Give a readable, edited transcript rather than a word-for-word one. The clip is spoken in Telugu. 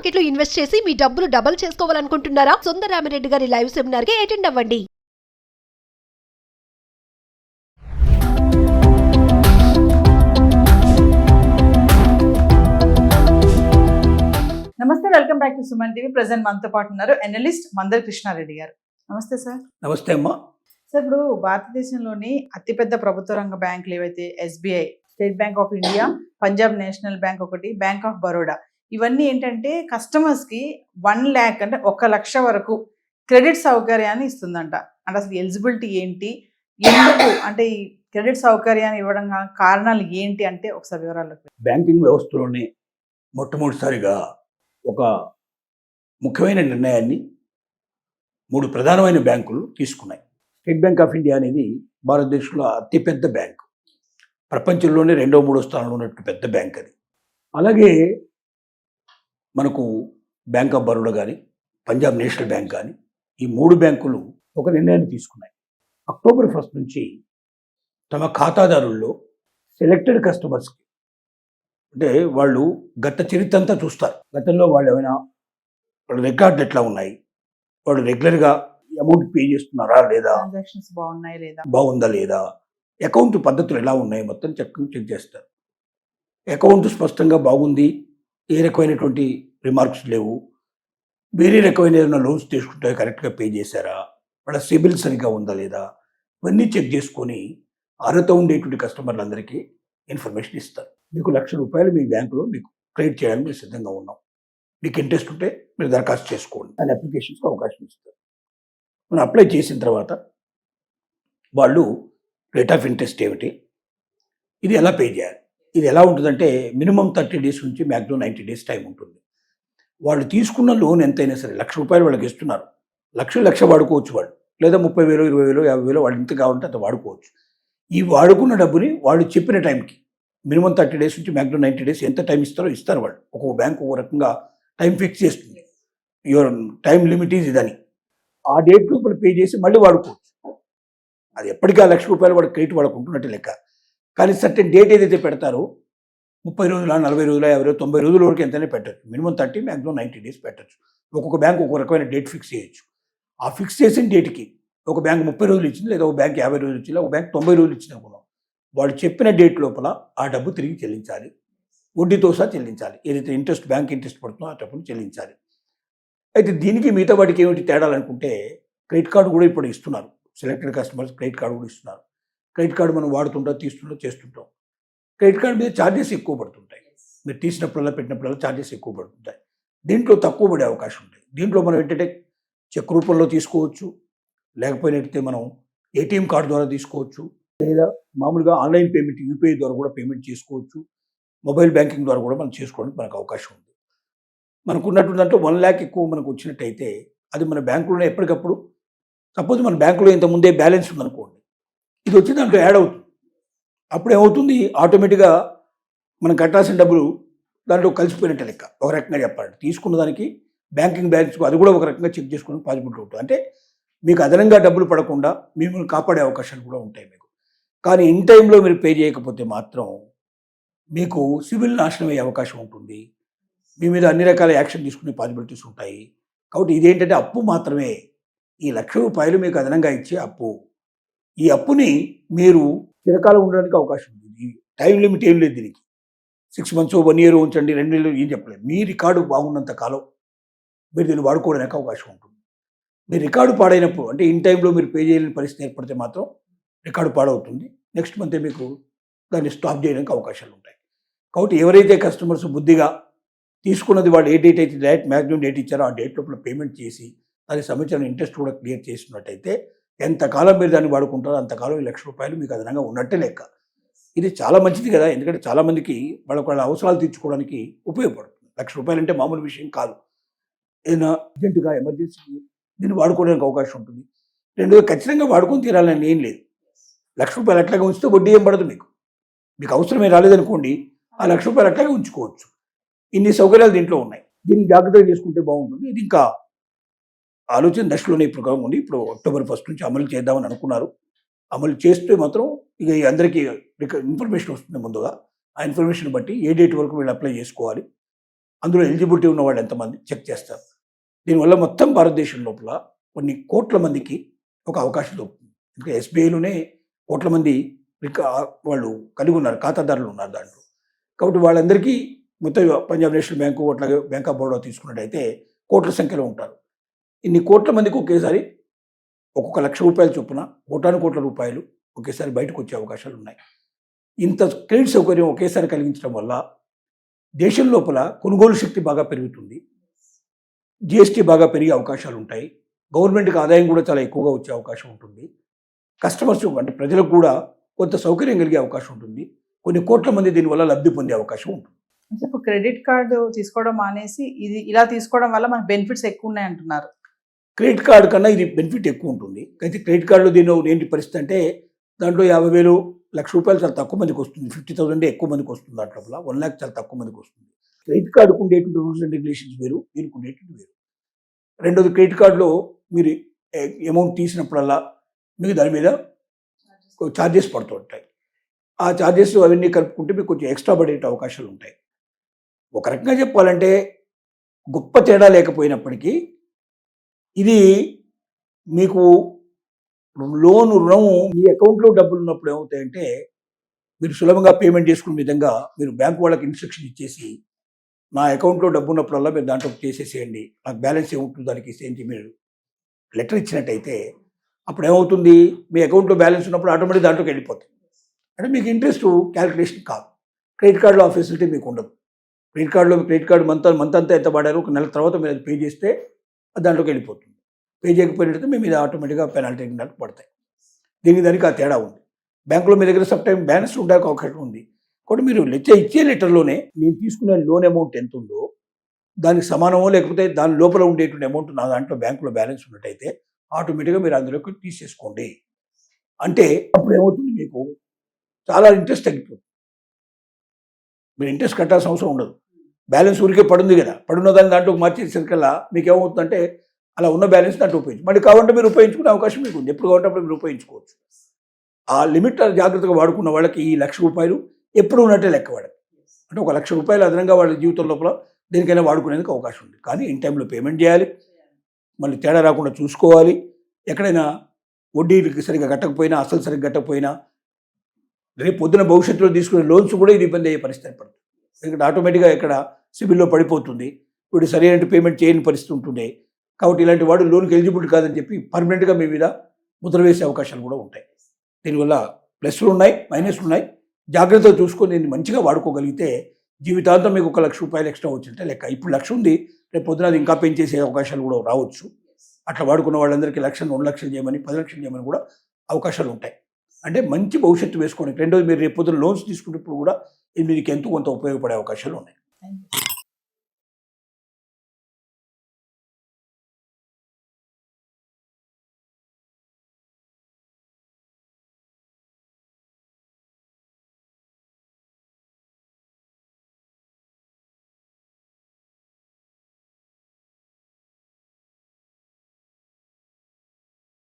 మార్కెట్ లో ఇన్వెస్ట్ చేసి మీ డబ్బులు డబుల్ చేసుకోవాలనుకుంటున్నారా? సుందరరామిరెడ్డి గారి లైవ్ సెమినార్ కి అటెండ్ అవ్వండి. నమస్తే, welcome back to Suman TV. Present మనతో పాటు ఉన్నారు ఎనలిస్ట్ మందరి కృష్ణారెడ్డి గారు. నమస్తే సార్. నమస్తే అమ్మా. సార్, ఇప్పుడు భారతదేశంలోని అతిపెద్ద ప్రభుత్వ రంగ బ్యాంకులు ఏవైతే SBI, state bank of India, Punjab national bank ఒకటి, బ్యాంక్ ఆఫ్ బరోడా, ఇవన్నీ ఏంటంటే కస్టమర్స్ కి 1 lakh అంటే 1,00,000 వరకు క్రెడిట్ సౌకర్యాన్ని ఇస్తుందంట. అంటే అసలు ఎలిజిబిలిటీ ఏంటి, ఎందుకు అంటే ఈ క్రెడిట్ సౌకర్యాన్ని ఇవ్వడం కారణాలు ఏంటి అంటే ఒకసారి వివరాలకు. బ్యాంకింగ్ వ్యవస్థలోనే మొట్టమొదటిసారిగా ఒక ముఖ్యమైన నిర్ణయాన్ని 3 ప్రధానమైన బ్యాంకులు తీసుకున్నాయి. స్టేట్ బ్యాంక్ ఆఫ్ ఇండియా అనేది భారతదేశంలో అతిపెద్ద బ్యాంకు, ప్రపంచంలోనే 2వ 3వ స్థానంలో ఉన్నట్టు పెద్ద బ్యాంక్ అది. అలాగే మనకు బ్యాంక్ ఆఫ్ బరోడా కానీ, పంజాబ్ నేషనల్ బ్యాంక్ కానీ, ఈ 3 బ్యాంకులు ఒక నిర్ణయాన్ని తీసుకున్నాయి. అక్టోబర్ 1 నుంచి తమ ఖాతాదారుల్లో సెలెక్టెడ్ కస్టమర్స్కి, అంటే వాళ్ళు గత చరిత్ర అంతా చూస్తారు. గతంలో వాళ్ళు ఏమైనా వాళ్ళ రికార్డులు ఎట్లా ఉన్నాయి, వాళ్ళు రెగ్యులర్గా అమౌంట్ పే చేస్తున్నారా లేదా, ట్రాన్సాక్షన్స్ బాగున్నాయి లేదా, బాగుందా లేదా, అకౌంట్ పద్ధతులు ఎలా ఉన్నాయి మొత్తం చెక్ చేస్తారు. అకౌంట్ స్పష్టంగా బాగుంది, ఏ రకమైనటువంటి రిమార్క్స్ లేవు, వేరే రకమైన ఏదైనా లోన్స్ తీసుకుంటే కరెక్ట్గా పే చేశారా, వాళ్ళ సిబిల్ సరిగ్గా ఉందా లేదా, ఇవన్నీ చెక్ చేసుకొని అర్హత ఉండేటువంటి కస్టమర్లందరికీ ఇన్ఫర్మేషన్ ఇస్తారు. మీకు ₹1,00,000 మీ బ్యాంకులో మీకు క్రెడిట్ చేయడానికి మేము సిద్ధంగా ఉన్నాం, మీకు ఇంట్రెస్ట్ ఉంటే మీరు దరఖాస్తు చేసుకోండి అని అప్లికేషన్స్కి అవకాశం ఇస్తారు. మనం అప్లై చేసిన తర్వాత వాళ్ళు రేట్ ఆఫ్ ఇంట్రెస్ట్ ఏమిటి, ఇది ఎలా పే చేయాలి, ఇది ఎలా ఉంటుందంటే మినిమం 30 days నుంచి మ్యాక్సిమం 90 days టైం ఉంటుంది. వాళ్ళు తీసుకున్న లోన్ ఎంతైనా సరే ₹1,00,000 వాళ్ళకి ఇస్తున్నారు, లక్ష వాడుకోవచ్చు వాళ్ళు, లేదా 30,000, 20,000, 50,000 వాళ్ళు ఎంత కావాలంటే అంత వాడుకోవచ్చు. ఈ వాడుకున్న డబ్బుని వాళ్ళు చెప్పిన టైంకి మినిమం 30 days నుంచి మ్యాక్సిమం 90 days ఎంత టైం ఇస్తారు వాళ్ళు. ఒక్కొక్క బ్యాంకు ఒక రకంగా టైం ఫిక్స్ చేస్తుంది, యువర్ టైం లిమిట్ ఈజ్ ఇదని. ఆ డేట్ లోపల పే చేసి మళ్ళీ వాడుకోవచ్చు. అది ఎప్పటికీ ఆ ₹1,00,000 వాడు క్రెడిట్ వాళ్ళకు ఉంటున్నట్టు లెక్క. కానీ సర్టెన్ డేట్ ఏదైతే పెడతారో 30 రోజుల, 40 రోజుల, 50, 90 రోజుల వరకు ఎంతైనా పెట్టచ్చు. మినిమం 30, మ్యాక్సిమం 90 days పెట్టచ్చు. ఒక్కొక్క బ్యాంకు ఒక్కొక్క రకమైన డేట్ ఫిక్స్ చేయొచ్చు. ఆ ఫిక్స్ చేసిన డేట్కి ఒక బ్యాంక్ 30 రోజులు ఇచ్చింది, లేదా ఒక బ్యాంక్ 50 రోజులు ఇచ్చింది, ఒక బ్యాంక్ 90 రోజులు ఇచ్చింది అనుకున్నాం. వాళ్ళు చెప్పిన డేట్ లోపల ఆ డబ్బు తిరిగి చెల్లించాలి, వడ్డీతో సహా చెల్లించాలి. ఏదైతే ఇంట్రెస్ట్, బ్యాంక్ ఇంట్రెస్ట్ పడుతుందో ఆ డబ్బును చెల్లించాలి. అయితే దీనికి మిగతా వాటికి ఏమిటి తేడాలు అనుకుంటే, క్రెడిట్ కార్డు కూడా ఇప్పుడు ఇస్తున్నారు. సెలెక్టెడ్ కస్టమర్స్ క్రెడిట్ కార్డు కూడా ఇస్తున్నారు. క్రెడిట్ కార్డు మనం వాడుతుంటాం, తీస్తుంటాం, చేస్తుంటాం. క్రెడిట్ కార్డు మీద ఛార్జెస్ ఎక్కువ పడుతుంటాయి. మీరు తీసినప్పుడల్లా, పెట్టినప్పుడల్లా ఛార్జెస్ ఎక్కువ పడుతుంటాయి. దీంట్లో తక్కువ పడే అవకాశం ఉంటాయి. దీంట్లో మనం ఏంటంటే చెక్ రూపంలో తీసుకోవచ్చు, లేకపోయినట్టయితే మనం ఏటీఎం కార్డు ద్వారా తీసుకోవచ్చు, లేదా మామూలుగా ఆన్లైన్ పేమెంట్ యూపీఐ ద్వారా కూడా పేమెంట్ చేసుకోవచ్చు. మొబైల్ బ్యాంకింగ్ ద్వారా కూడా మనం చేసుకోవడానికి మనకు అవకాశం ఉంది. మనకు ఉన్నటువంటి దాంట్లో 1 lakh ఎక్కువ మనకు వచ్చినట్టయితే అది మన బ్యాంకులోనే ఎప్పటికప్పుడు, సపోజ్ మన బ్యాంకులో ఇంత ముందే బ్యాలెన్స్ ఉందనుకోండి, ఇది వచ్చి దాంట్లో యాడ్ అవుతుంది. అప్పుడు ఏమవుతుంది, ఆటోమేటిక్గా మనం కట్టాల్సిన డబ్బులు దాంట్లో కలిసిపోయినట్టు లెక్క. ఒక రకంగా చెప్పాలంటే తీసుకున్న దానికి బ్యాంకింగ్ బ్యాలెన్స్ అది కూడా ఒక రకంగా చెక్ చేసుకోవడానికి పాసిబిలిటీ ఉంటుంది. అంటే మీకు అదనంగా డబ్బులు పడకుండా మిమ్మల్ని కాపాడే అవకాశాలు కూడా ఉంటాయి మీకు. కానీ ఇన్ టైంలో మీరు పే చేయకపోతే మాత్రం మీకు సివిల్ నాశనం అయ్యే అవకాశం ఉంటుంది, మీ మీద అన్ని రకాల యాక్షన్ తీసుకునే పాసిబిలిటీస్ ఉంటాయి. కాబట్టి ఇదేంటంటే అప్పు మాత్రమే. ఈ ₹1,00,000 మీకు అదనంగా ఇచ్చే అప్పు. ఈ అప్పుని మీరు చిరకాలం ఉండడానికి అవకాశం ఉంది. టైం లిమిట్ ఏం లేదు దీనికి. 6 months, 1 year ఉంచండి, 2 నెలలు ఏం చెప్పలేదు. మీ రికార్డు బాగున్నంత కాలం మీరు దీన్ని వాడుకోవడానికి అవకాశం ఉంటుంది. మీ రికార్డు పాడైనప్పుడు, అంటే ఇన్ టైంలో మీరు పే చేయలేని పరిస్థితి ఏర్పడితే మాత్రం రికార్డు పాడవుతుంది. నెక్స్ట్ మంతే మీకు దాన్ని స్టాప్ చేయడానికి అవకాశాలు ఉంటాయి. కాబట్టి ఎవరైతే కస్టమర్స్ బుద్ధిగా తీసుకున్నది వాళ్ళు ఏ డేట్ అయితే డైరెక్ట్ మ్యాక్సిమం డేట్ ఇచ్చారో ఆ డేట్ లోపల పేమెంట్ చేసి దానికి సంబంధించిన ఇంట్రెస్ట్ కూడా క్లియర్ చేసినట్టయితే ఎంతకాలం మీరు దాన్ని వాడుకుంటారో అంతకాలం ఈ ₹1,00,000 మీకు అదనంగా ఉన్నట్టే లెక్క. ఇది చాలా మంచిది కదా, ఎందుకంటే చాలామందికి వాళ్ళ అవసరాలు తీర్చుకోవడానికి ఉపయోగపడుతుంది. ₹1,00,000 అంటే మామూలు విషయం కాదు. ఏదైనా అర్జెంటుగా ఎమర్జెన్సీకి దీన్ని వాడుకోవడానికి అవకాశం ఉంటుంది. రెండోది ఖచ్చితంగా వాడుకొని తీరాలని ఏం లేదు. ₹1,00,000 అట్లాగే ఉంచితే వడ్డీ ఏం పడదు మీకు. మీకు అవసరమే రాలేదనుకోండి, ఆ ₹1,00,000 అట్లాగే ఉంచుకోవచ్చు. ఇన్ని సౌకర్యాలు దీంట్లో ఉన్నాయి. దీన్ని జాగ్రత్తగా చేసుకుంటే బాగుంటుంది. ఇది ఇంకా ఆలోచన దశలోనే ఇప్పుడు ఉంది. ఇప్పుడు అక్టోబర్ 1 నుంచి అమలు చేద్దామని అనుకున్నారు. అమలు చేస్తే మాత్రం ఇక అందరికీ ఇన్ఫర్మేషన్ వస్తుంది ముందుగా. ఆ ఇన్ఫర్మేషన్ బట్టి ఏ డేట్ వరకు వీళ్ళు అప్లై చేసుకోవాలి, అందులో ఎలిజిబిలిటీ ఉన్న వాళ్ళు ఎంతమంది చెక్ చేస్తారు. దీనివల్ల మొత్తం భారతదేశం లోపల కొన్ని కోట్ల మందికి ఒక అవకాశం దొరుకుతుంది. ఇంకా ఎస్బీఐలోనే కోట్ల మంది వాళ్ళు కలిగి ఉన్నారు, ఖాతాదారులు ఉన్నారు దాంట్లో. కాబట్టి వాళ్ళందరికీ మొత్తం పంజాబ్ నేషనల్ బ్యాంకు అట్లాగే బ్యాంక్ ఆఫ్ బరోడా తీసుకున్నట్టయితే కోట్ల సంఖ్యలో ఉంటారు. ఇన్ని కోట్ల మందికి ఒకేసారి ఒక్కొక్క ₹1,00,000 చొప్పున కోట్ల రూపాయలు ఒకేసారి బయటకు వచ్చే అవకాశాలు ఉన్నాయి. ఇంత క్రెడిట్ సౌకర్యం ఒకేసారి కలిగించడం వల్ల దేశం లోపల కొనుగోలు శక్తి బాగా పెరుగుతుంది, జిఎస్టీ బాగా పెరిగే అవకాశాలు ఉంటాయి, గవర్నమెంట్కి ఆదాయం కూడా చాలా ఎక్కువగా వచ్చే అవకాశం ఉంటుంది, కస్టమర్స్ అంటే ప్రజలకు కూడా కొంత సౌకర్యం కలిగే అవకాశం ఉంటుంది, కొన్ని కోట్ల మంది దీనివల్ల లబ్ధి పొందే అవకాశం ఉంటుంది. అంటే ఇప్పుడు క్రెడిట్ కార్డు తీసుకోవడం మానేసి ఇది ఇలా తీసుకోవడం వల్ల మనకు బెనిఫిట్స్ ఎక్కువ ఉన్నాయి అంటున్నారు. క్రెడిట్ కార్డు కన్నా ఇది బెనిఫిట్ ఎక్కువ ఉంటుంది. అయితే క్రెడిట్ కార్డులో దీనిలో ఏంటి పరిస్థితి అంటే దాంట్లో 50,000 ₹1,00,000 చాలా తక్కువ మందికి వస్తుంది, 50,000 ఎక్కువ మందికి వస్తుంది, దాంట్లో 1,00,000 చాలా తక్కువ మందికి వస్తుంది. క్రెడిట్ కార్డుకు ఉండేటువంటి రూల్స్ అండ్ రెగ్యులేషన్స్ వేరు, దీనికి ఉండేటువంటి వేరు. రెండోది, క్రెడిట్ కార్డులో మీరు అమౌంట్ తీసినప్పుడల్లా మీకు దాని మీద ఛార్జెస్ పడుతూ ఉంటాయి. ఆ ఛార్జెస్ అవన్నీ కలుపుకుంటే మీకు కొంచెం ఎక్స్ట్రా పడే అవకాశాలు ఉంటాయి. ఒక రకంగా చెప్పాలంటే గొప్ప తేడా లేకపోయినప్పటికీ ఇది మీకు రుణం మీ అకౌంట్లో డబ్బులు ఉన్నప్పుడు ఏమవుతాయంటే మీరు సులభంగా పేమెంట్ చేసుకునే విధంగా మీరు బ్యాంకు వాళ్ళకి ఇన్స్ట్రక్షన్ ఇచ్చేసి నా అకౌంట్లో డబ్బు ఉన్నప్పుడల్లా మీరు దాంట్లో చేసేసేయండి, నాకు బ్యాలెన్స్ ఏముంటుంది దానికి ఇచ్చేయండి మీరు లెటర్ ఇచ్చినట్టయితే అప్పుడు ఏమవుతుంది, మీ అకౌంట్లో బ్యాలెన్స్ ఉన్నప్పుడు ఆటోమేటిక్ దాంట్లోకి వెళ్ళిపోతుంది. అంటే మీకు ఇంట్రెస్ట్ క్యాలిక్యులేషన్ కాదు. క్రెడిట్ కార్డులో ఆ ఫెసిలిటీ మీకు ఉండదు. క్రెడిట్ కార్డు మంత్ అంతా ఎంత పడారో ఒక నెల తర్వాత మీరు అది పే చేస్తే అది దాంట్లోకి వెళ్ళిపోతుంది. పే చేయకపోయినట్టు మీ మీద ఆటోమేటిక్గా పెనాల్టీ పడతాయి. దానికి ఆ తేడా ఉంది. బ్యాంకులో మీ దగ్గర సమ్ టైం బ్యాలెన్స్ ఉండే అవకాశం ఉంది. కాబట్టి మీరు ఇచ్చే లెటర్లోనే నేను తీసుకునే లోన్ అమౌంట్ ఎంత ఉందో దానికి సమానమో లేకపోతే దాని లోపల ఉండేటువంటి అమౌంట్ నా దాంట్లో బ్యాంకులో బ్యాలెన్స్ ఉన్నట్టయితే ఆటోమేటిక్గా మీరు అందులోకి తీసేసుకోండి అంటే అప్పుడు ఏమవుతుంది, మీకు చాలా ఇంట్రెస్ట్ తగ్గిపోతుంది. మీరు ఇంట్రెస్ట్ కట్టాల్సిన అవసరం ఉండదు. బ్యాలెన్స్ ఊరికే పడుంది కదా, పడున్న దాన్ని దాంట్లో మార్చేసరికల్లా మీకు ఏమవుతుందంటే అలా ఉన్న బ్యాలెన్స్ దాంట్లో ఉపయోగించి మళ్ళీ కావాలంటే మీరు ఉపయోగించుకునే అవకాశం మీకు ఉంది. ఎప్పుడు కావాలంటే అప్పుడు మీరు ఉపయోగించుకోవచ్చు. ఆ లిమిట్ జాగ్రత్తగా వాడుకున్న వాళ్ళకి ఈ ₹1,00,000 ఎప్పుడు ఉన్నట్టే లెక్క వాడదు. అంటే ఒక ₹1,00,000 అదనంగా వాళ్ళ జీవితం లోపల దేనికైనా వాడుకునేందుకు అవకాశం ఉంది. కానీ ఇన్ టైంలో పేమెంట్ చేయాలి, మళ్ళీ తేడా రాకుండా చూసుకోవాలి. ఎక్కడైనా వడ్డీకి సరిగ్గా కట్టకపోయినా, అసలు సరిగ్గా కట్టకపోయినా రేపు పొద్దున భవిష్యత్తులో తీసుకునే లోన్స్ కూడా ఇది ఇబ్బంది అయ్యే పరిస్థితి ఏర్పడుతుంది. ఎందుకంటే ఆటోమేటిక్గా ఇక్కడ సిబిల్లో పడిపోతుంది, ఇప్పుడు సరైన పేమెంట్ చేయని పరిస్థితి ఉంటుంది. కాబట్టి ఇలాంటి వాడు లోన్కి ఎలిజిబుల్ కాదని చెప్పి పర్మనెంట్గా మీ మీద ముద్ర వేసే అవకాశాలు కూడా ఉంటాయి. దీనివల్ల ప్లస్లు ఉన్నాయి, మైనస్లు ఉన్నాయి. జాగ్రత్తగా చూసుకొని దీన్ని మంచిగా వాడుకోగలిగితే జీవితాంతం మీకు ₹1,00,000 ఎక్స్ట్రా వచ్చింటే లెక్క. ఇప్పుడు 1,00,000 ఉంది, రేపు పొద్దున అది ఇంకా పెంచేసే అవకాశాలు కూడా రావచ్చు. అట్లా వాడుకున్న వాళ్ళందరికీ 1,00,000 2,00,000 చేయమని 10,00,000 చేయమని కూడా అవకాశాలు ఉంటాయి. అంటే మంచి భవిష్యత్తు వేసుకోండి. రెండోది, మీరు రేపు పొద్దున లోన్స్ తీసుకున్నప్పుడు కూడా ఇది మీకు ఎంతో కొంత ఉపయోగపడే అవకాశాలు ఉన్నాయి.